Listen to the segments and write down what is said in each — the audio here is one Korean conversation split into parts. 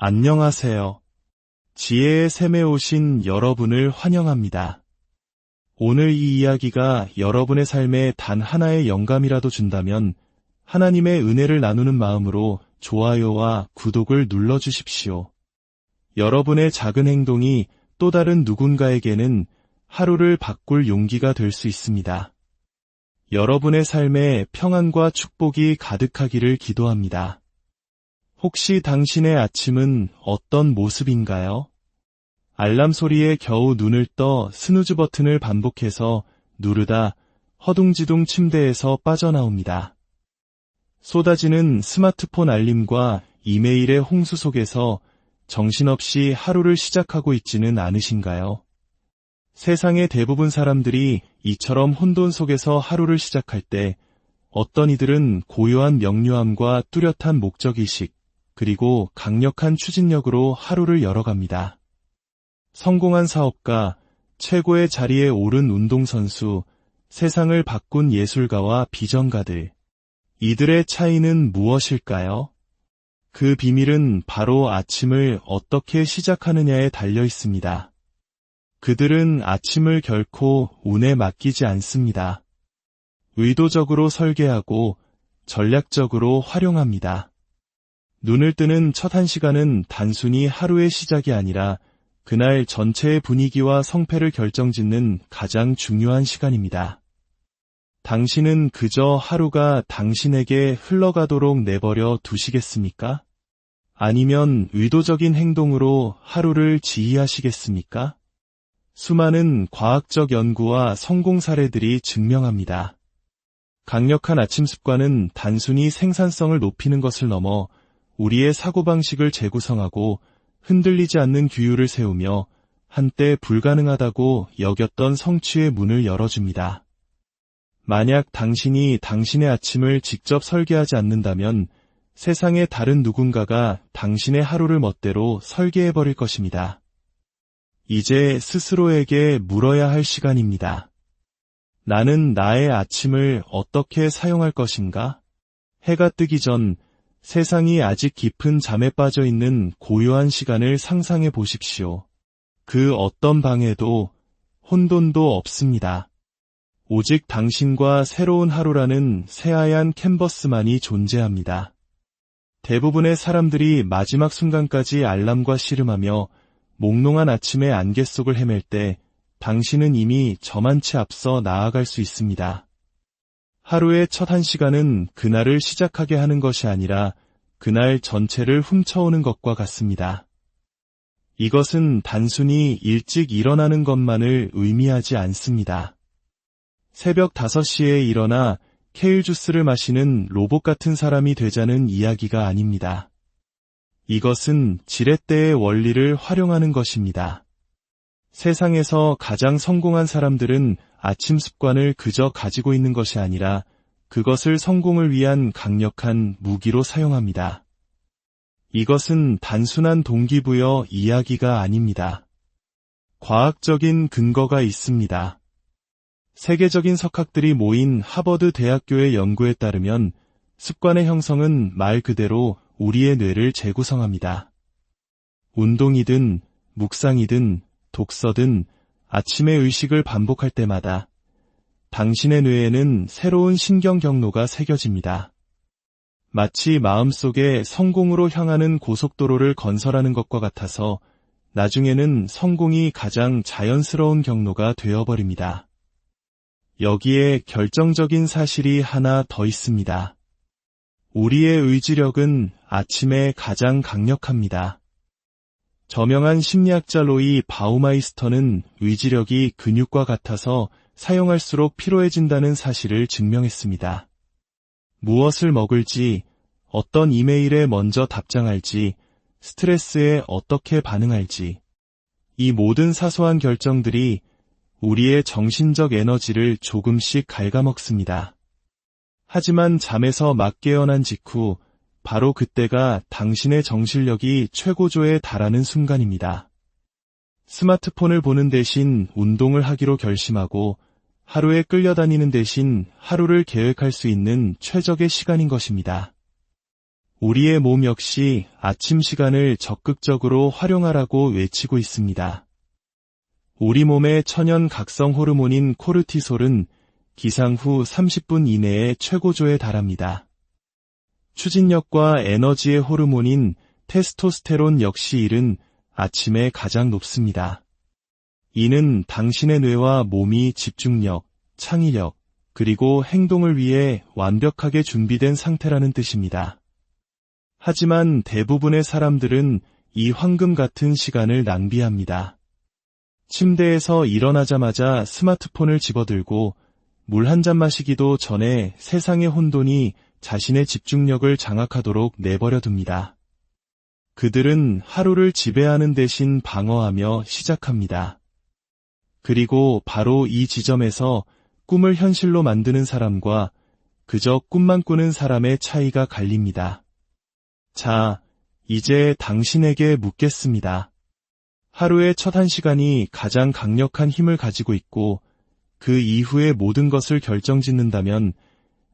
안녕하세요. 지혜의 샘에 오신 여러분을 환영합니다. 오늘 이 이야기가 여러분의 삶에 단 하나의 영감이라도 준다면 하나님의 은혜를 나누는 마음으로 좋아요와 구독을 눌러주십시오. 여러분의 작은 행동이 또 다른 누군가에게는 하루를 바꿀 용기가 될 수 있습니다. 여러분의 삶에 평안과 축복이 가득하기를 기도합니다. 혹시 당신의 아침은 어떤 모습인가요? 알람 소리에 겨우 눈을 떠 스누즈 버튼을 반복해서 누르다 허둥지둥 침대에서 빠져나옵니다. 쏟아지는 스마트폰 알림과 이메일의 홍수 속에서 정신없이 하루를 시작하고 있지는 않으신가요? 세상의 대부분 사람들이 이처럼 혼돈 속에서 하루를 시작할 때 어떤 이들은 고요한 명료함과 뚜렷한 목적의식, 그리고 강력한 추진력으로 하루를 열어갑니다. 성공한 사업가, 최고의 자리에 오른 운동선수, 세상을 바꾼 예술가와 비전가들. 이들의 차이는 무엇일까요? 그 비밀은 바로 아침을 어떻게 시작하느냐에 달려 있습니다. 그들은 아침을 결코 운에 맡기지 않습니다. 의도적으로 설계하고 전략적으로 활용합니다. 눈을 뜨는 첫 1시간은 단순히 하루의 시작이 아니라 그날 전체의 분위기와 성패를 결정짓는 가장 중요한 시간입니다. 당신은 그저 하루가 당신에게 흘러가도록 내버려 두시겠습니까? 아니면 의도적인 행동으로 하루를 지휘하시겠습니까? 수많은 과학적 연구와 성공 사례들이 증명합니다. 강력한 아침 습관은 단순히 생산성을 높이는 것을 넘어 우리의 사고방식을 재구성하고 흔들리지 않는 규율을 세우며 한때 불가능하다고 여겼던 성취의 문을 열어줍니다. 만약 당신이 당신의 아침을 직접 설계하지 않는다면 세상의 다른 누군가가 당신의 하루를 멋대로 설계해버릴 것입니다. 이제 스스로에게 물어야 할 시간입니다. 나는 나의 아침을 어떻게 사용할 것인가? 해가 뜨기 전 세상이 아직 깊은 잠에 빠져 있는 고요한 시간을 상상해 보십시오. 그 어떤 방해도 혼돈도 없습니다. 오직 당신과 새로운 하루라는 새하얀 캔버스만이 존재합니다. 대부분의 사람들이 마지막 순간까지 알람과 씨름하며 몽롱한 아침의 안개 속을 헤맬 때 당신은 이미 저만치 앞서 나아갈 수 있습니다. 하루의 첫 1시간은 그날을 시작하게 하는 것이 아니라 그날 전체를 훔쳐오는 것과 같습니다. 이것은 단순히 일찍 일어나는 것만을 의미하지 않습니다. 새벽 5시에 일어나 케일 주스를 마시는 로봇 같은 사람이 되자는 이야기가 아닙니다. 이것은 지렛대의 원리를 활용하는 것입니다. 세상에서 가장 성공한 사람들은 아침 습관을 그저 가지고 있는 것이 아니라 그것을 성공을 위한 강력한 무기로 사용합니다. 이것은 단순한 동기부여 이야기가 아닙니다. 과학적인 근거가 있습니다. 세계적인 석학들이 모인 하버드 대학교의 연구에 따르면 습관의 형성은 말 그대로 우리의 뇌를 재구성합니다. 운동이든 묵상이든 독서든 아침의 의식을 반복할 때마다 당신의 뇌에는 새로운 신경 경로가 새겨집니다. 마치 마음속에 성공으로 향하는 고속도로를 건설하는 것과 같아서 나중에는 성공이 가장 자연스러운 경로가 되어버립니다. 여기에 결정적인 사실이 하나 더 있습니다. 우리의 의지력은 아침에 가장 강력합니다. 저명한 심리학자 로이 바우마이스터는 의지력이 근육과 같아서 사용할수록 피로해진다는 사실을 증명했습니다. 무엇을 먹을지, 어떤 이메일에 먼저 답장할지, 스트레스에 어떻게 반응할지, 이 모든 사소한 결정들이 우리의 정신적 에너지를 조금씩 갉아먹습니다. 하지만 잠에서 막 깨어난 직후 바로 그때가 당신의 정신력이 최고조에 달하는 순간입니다. 스마트폰을 보는 대신 운동을 하기로 결심하고 하루에 끌려다니는 대신 하루를 계획할 수 있는 최적의 시간인 것입니다. 우리의 몸 역시 아침 시간을 적극적으로 활용하라고 외치고 있습니다. 우리 몸의 천연 각성 호르몬인 코르티솔은 기상 후 30분 이내에 최고조에 달합니다. 추진력과 에너지의 호르몬인 테스토스테론 역시 이른 아침에 가장 높습니다. 이는 당신의 뇌와 몸이 집중력, 창의력, 그리고 행동을 위해 완벽하게 준비된 상태라는 뜻입니다. 하지만 대부분의 사람들은 이 황금 같은 시간을 낭비합니다. 침대에서 일어나자마자 스마트폰을 집어들고 물 한 잔 마시기도 전에 세상의 혼돈이 자신의 집중력을 장악하도록 내버려 둡니다. 그들은 하루를 지배하는 대신 방어하며 시작합니다. 그리고 바로 이 지점에서 꿈을 현실로 만드는 사람과 그저 꿈만 꾸는 사람의 차이가 갈립니다. 자, 이제 당신에게 묻겠습니다. 하루의 첫 1시간이 가장 강력한 힘을 가지고 있고 그 이후의 모든 것을 결정짓는다면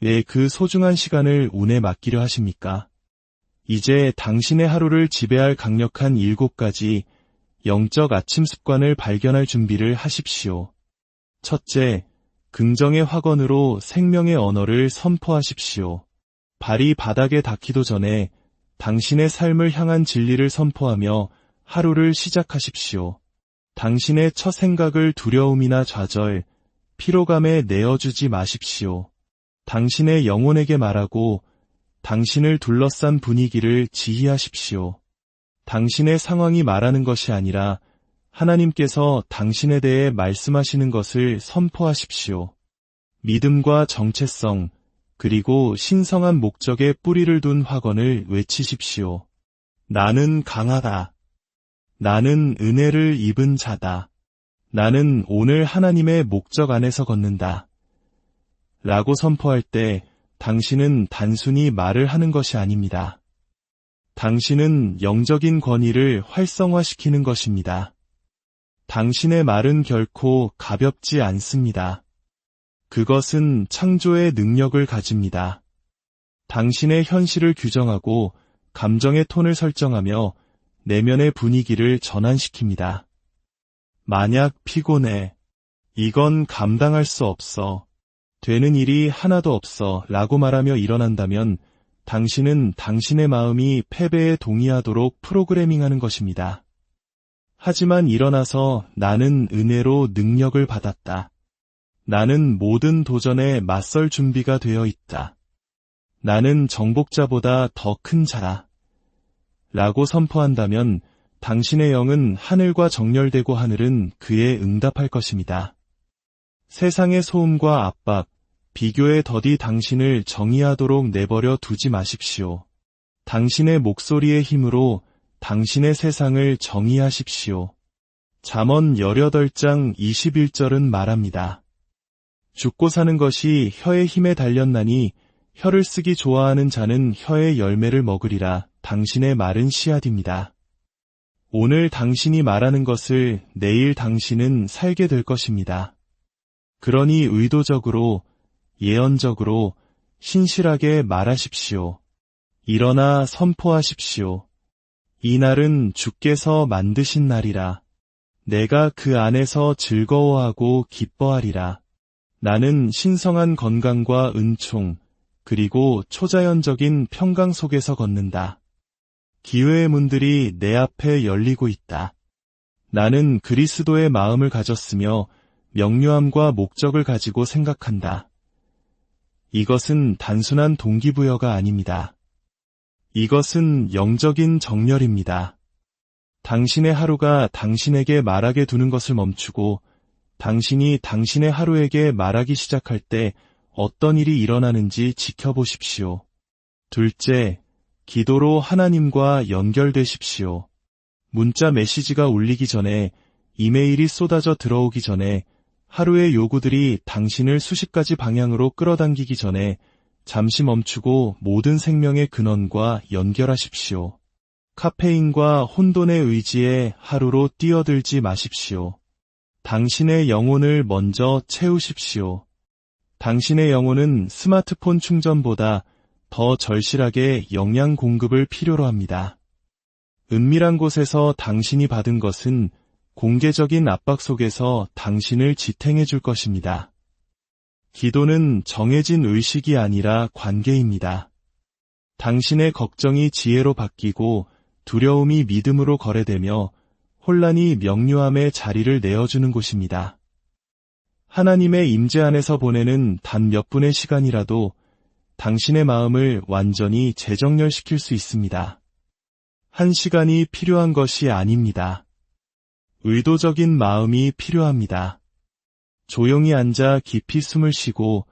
왜 그 소중한 시간을 운에 맡기려 하십니까? 이제 당신의 하루를 지배할 강력한 7가지 영적 아침 습관을 발견할 준비를 하십시오. 첫째, 긍정의 확언으로 생명의 언어를 선포하십시오. 발이 바닥에 닿기도 전에 당신의 삶을 향한 진리를 선포하며 하루를 시작하십시오. 당신의 첫 생각을 두려움이나 좌절, 피로감에 내어주지 마십시오. 당신의 영혼에게 말하고 당신을 둘러싼 분위기를 지휘하십시오. 당신의 상황이 말하는 것이 아니라 하나님께서 당신에 대해 말씀하시는 것을 선포하십시오. 믿음과 정체성, 그리고 신성한 목적에 뿌리를 둔 확언을 외치십시오. 나는 강하다. 나는 은혜를 입은 자다. 나는 오늘 하나님의 목적 안에서 걷는다. 라고 선포할 때 당신은 단순히 말을 하는 것이 아닙니다. 당신은 영적인 권위를 활성화시키는 것입니다. 당신의 말은 결코 가볍지 않습니다. 그것은 창조의 능력을 가집니다. 당신의 현실을 규정하고 감정의 톤을 설정하며 내면의 분위기를 전환시킵니다. 만약 피곤해. 이건 감당할 수 없어. 되는 일이 하나도 없어 라고 말하며 일어난다면 당신은 당신의 마음이 패배에 동의하도록 프로그래밍하는 것입니다. 하지만 일어나서 나는 은혜로 능력을 받았다. 나는 모든 도전에 맞설 준비가 되어 있다. 나는 정복자보다 더 큰 자다. 라고 선포한다면 당신의 영은 하늘과 정렬되고 하늘은 그에 응답할 것입니다. 세상의 소음과 압박, 비교의 덫이 당신을 정의하도록 내버려 두지 마십시오. 당신의 목소리의 힘으로 당신의 세상을 정의하십시오. 잠언 18장 21절은 말합니다. 죽고 사는 것이 혀의 힘에 달렸나니 혀를 쓰기 좋아하는 자는 혀의 열매를 먹으리라. 당신의 말은 씨앗입니다. 오늘 당신이 말하는 것을 내일 당신은 살게 될 것입니다. 그러니 의도적으로, 예언적으로, 신실하게 말하십시오. 일어나 선포하십시오. 이 날은 주께서 만드신 날이라. 내가 그 안에서 즐거워하고 기뻐하리라. 나는 신성한 건강과 은총, 그리고 초자연적인 평강 속에서 걷는다. 기회의 문들이 내 앞에 열리고 있다. 나는 그리스도의 마음을 가졌으며 명료함과 목적을 가지고 생각한다. 이것은 단순한 동기부여가 아닙니다. 이것은 영적인 정렬입니다. 당신의 하루가 당신에게 말하게 두는 것을 멈추고 당신이 당신의 하루에게 말하기 시작할 때 어떤 일이 일어나는지 지켜보십시오. 둘째, 기도로 하나님과 연결되십시오. 문자 메시지가 울리기 전에, 이메일이 쏟아져 들어오기 전에, 하루의 요구들이 당신을 수십 가지 방향으로 끌어당기기 전에 잠시 멈추고 모든 생명의 근원과 연결하십시오. 카페인과 혼돈의 의지에 하루로 뛰어들지 마십시오. 당신의 영혼을 먼저 채우십시오. 당신의 영혼은 스마트폰 충전보다 더 절실하게 영양 공급을 필요로 합니다. 은밀한 곳에서 당신이 받은 것은 공개적인 압박 속에서 당신을 지탱해 줄 것입니다. 기도는 정해진 의식이 아니라 관계입니다. 당신의 걱정이 지혜로 바뀌고 두려움이 믿음으로 거래되며 혼란이 명료함의 자리를 내어주는 곳입니다. 하나님의 임재 안에서 보내는 단 몇 분의 시간이라도 당신의 마음을 완전히 재정렬시킬 수 있습니다. 한 시간이 필요한 것이 아닙니다. 의도적인 마음이 필요합니다. 조용히 앉아 깊이 숨을 쉬고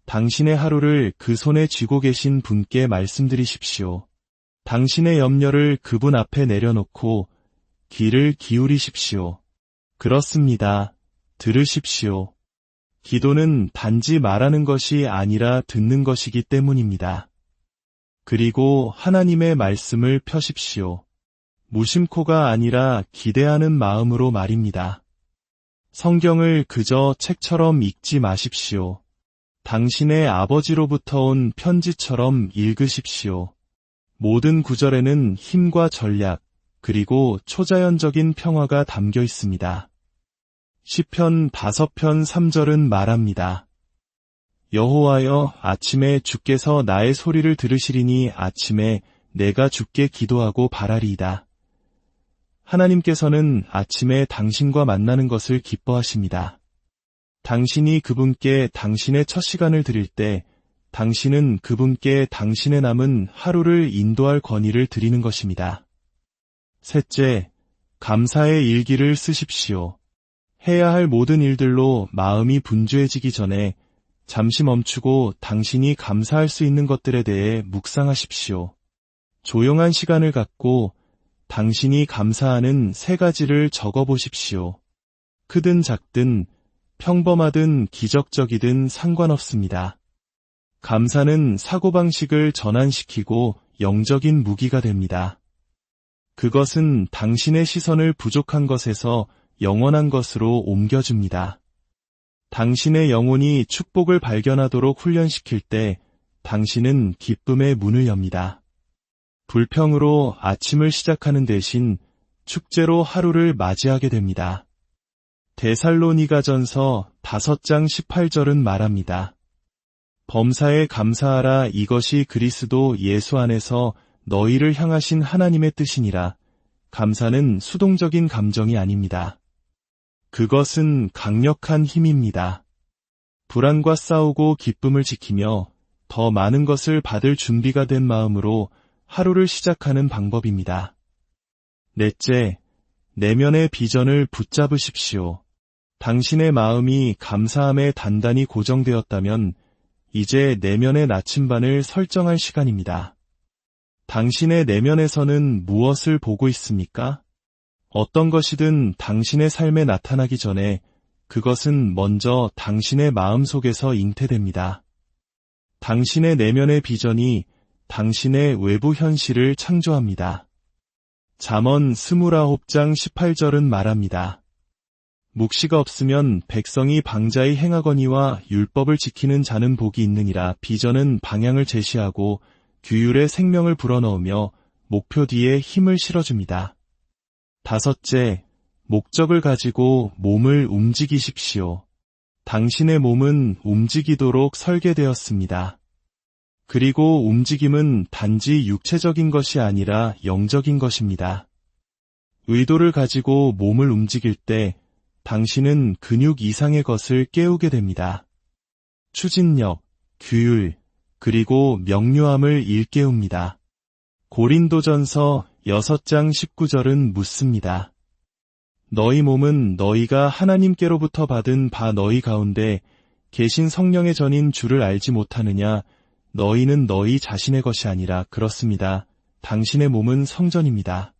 당신의 하루를 그 손에 쥐고 계신 분께 말씀드리십시오. 당신의 염려를 그분 앞에 내려놓고 귀를 기울이십시오. 그렇습니다. 들으십시오. 기도는 단지 말하는 것이 아니라 듣는 것이기 때문입니다. 그리고 하나님의 말씀을 펴십시오. 무심코가 아니라 기대하는 마음으로 말입니다. 성경을 그저 책처럼 읽지 마십시오. 당신의 아버지로부터 온 편지처럼 읽으십시오. 모든 구절에는 힘과 전략, 그리고 초자연적인 평화가 담겨 있습니다. 시편 5편 3절은 말합니다. 여호와여, 아침에 주께서 나의 소리를 들으시리니 아침에 내가 주께 기도하고 바라리이다. 하나님께서는 아침에 당신과 만나는 것을 기뻐하십니다. 당신이 그분께 당신의 첫 시간을 드릴 때 당신은 그분께 당신의 남은 하루를 인도할 권위를 드리는 것입니다. 셋째, 감사의 일기를 쓰십시오. 해야 할 모든 일들로 마음이 분주해지기 전에 잠시 멈추고 당신이 감사할 수 있는 것들에 대해 묵상하십시오. 조용한 시간을 갖고 당신이 감사하는 3가지를 적어보십시오. 크든 작든 평범하든 기적적이든 상관없습니다. 감사는 사고방식을 전환시키고 영적인 무기가 됩니다. 그것은 당신의 시선을 부족한 것에서 영원한 것으로 옮겨줍니다. 당신의 영혼이 축복을 발견하도록 훈련시킬 때 당신은 기쁨의 문을 엽니다. 불평으로 아침을 시작하는 대신 축제로 하루를 맞이하게 됩니다. 데살로니가전서 5장 18절은 말합니다. 범사에 감사하라, 이것이 그리스도 예수 안에서 너희를 향하신 하나님의 뜻이니라. 감사는 수동적인 감정이 아닙니다. 그것은 강력한 힘입니다. 불안과 싸우고 기쁨을 지키며 더 많은 것을 받을 준비가 된 마음으로 하루를 시작하는 방법입니다. 넷째, 내면의 비전을 붙잡으십시오. 당신의 마음이 감사함에 단단히 고정되었다면 이제 내면의 나침반을 설정할 시간입니다. 당신의 내면에서는 무엇을 보고 있습니까? 어떤 것이든 당신의 삶에 나타나기 전에 그것은 먼저 당신의 마음속에서 잉태됩니다. 당신의 내면의 비전이 당신의 외부 현실을 창조합니다. 잠언 29장 18절은 말합니다. 묵시가 없으면 백성이 방자히 행하거니와 율법을 지키는 자는 복이 있느니라. 비전은 방향을 제시하고 규율에 생명을 불어넣으며 목표 뒤에 힘을 실어줍니다. 다섯째, 목적을 가지고 몸을 움직이십시오. 당신의 몸은 움직이도록 설계되었습니다. 그리고 움직임은 단지 육체적인 것이 아니라 영적인 것입니다. 의도를 가지고 몸을 움직일 때 당신은 근육 이상의 것을 깨우게 됩니다. 추진력, 규율, 그리고 명료함을 일깨웁니다. 고린도전서 6장 19절은 묻습니다. 너희 몸은 너희가 하나님께로부터 받은 바 너희 가운데 계신 성령의 전인 줄을 알지 못하느냐? 너희는 너희 자신의 것이 아니라 그렇습니다. 당신의 몸은 성전입니다.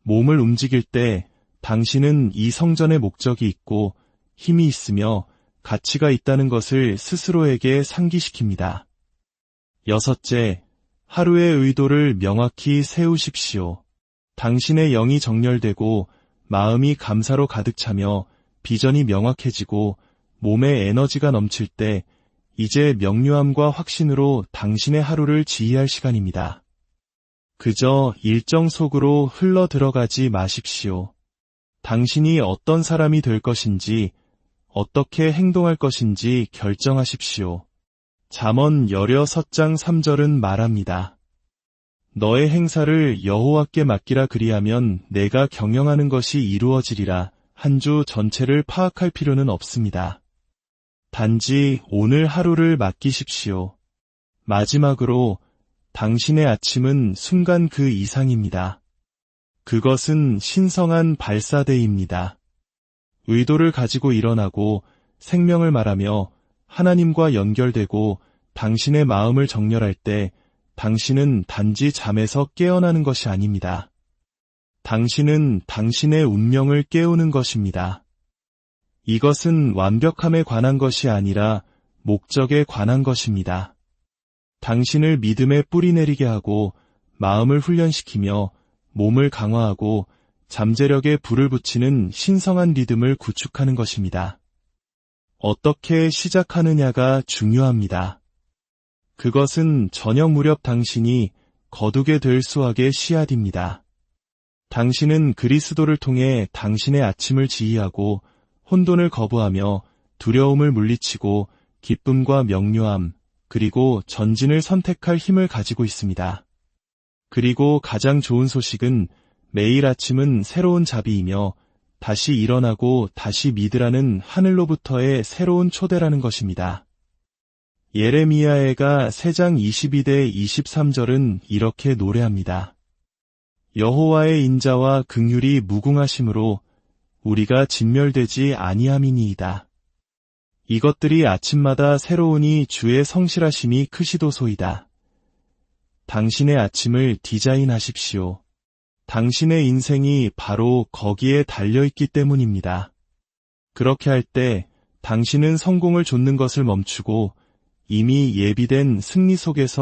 몸을 움직일 때 당신은 이 성전의 목적이 있고 힘이 있으며 가치가 있다는 것을 스스로에게 상기시킵니다. 여섯째, 하루의 의도를 명확히 세우십시오. 당신의 영이 정렬되고 마음이 감사로 가득 차며 비전이 명확해지고 몸에 에너지가 넘칠 때 이제 명료함과 확신으로 당신의 하루를 지휘할 시간입니다. 그저 일정 속으로 흘러 들어가지 마십시오. 당신이 어떤 사람이 될 것인지, 어떻게 행동할 것인지 결정하십시오. 잠언 16장 3절은 말합니다. 너의 행사를 여호와께 맡기라 그리하면 내가 경영하는 것이 이루어지리라. 한 주 전체를 파악할 필요는 없습니다. 단지 오늘 하루를 맡기십시오. 마지막으로 당신의 아침은 순간 그 이상입니다. 그것은 신성한 발사대입니다. 의도를 가지고 일어나고 생명을 말하며 하나님과 연결되고 당신의 마음을 정렬할 때 당신은 단지 잠에서 깨어나는 것이 아닙니다. 당신은 당신의 운명을 깨우는 것입니다. 이것은 완벽함에 관한 것이 아니라 목적에 관한 것입니다. 당신을 믿음에 뿌리내리게 하고 마음을 훈련시키며 몸을 강화하고 잠재력에 불을 붙이는 신성한 리듬을 구축하는 것입니다. 어떻게 시작하느냐가 중요합니다. 그것은 저녁 무렵 당신이 거두게 될 수확의 씨앗입니다. 당신은 그리스도를 통해 당신의 아침을 지휘하고 혼돈을 거부하며 두려움을 물리치고 기쁨과 명료함, 그리고 전진을 선택할 힘을 가지고 있습니다. 그리고 가장 좋은 소식은 매일 아침은 새로운 자비이며 다시 일어나고 다시 믿으라는 하늘로부터의 새로운 초대라는 것입니다. 예레미야애가 3장 22대 23절은 이렇게 노래합니다. 여호와의 인자와 긍휼이 무궁하심으로 우리가 진멸되지 아니함이니이다. 이것들이 아침마다 새로우니 주의 성실하심이 크시도소이다. 당신의 아침을 디자인하십시오. 당신의 인생이 바로 거기에 달려있기 때문입니다. 그렇게 할 때 당신은 성공을 좇는 것을 멈추고 이미 예비된 승리 속에서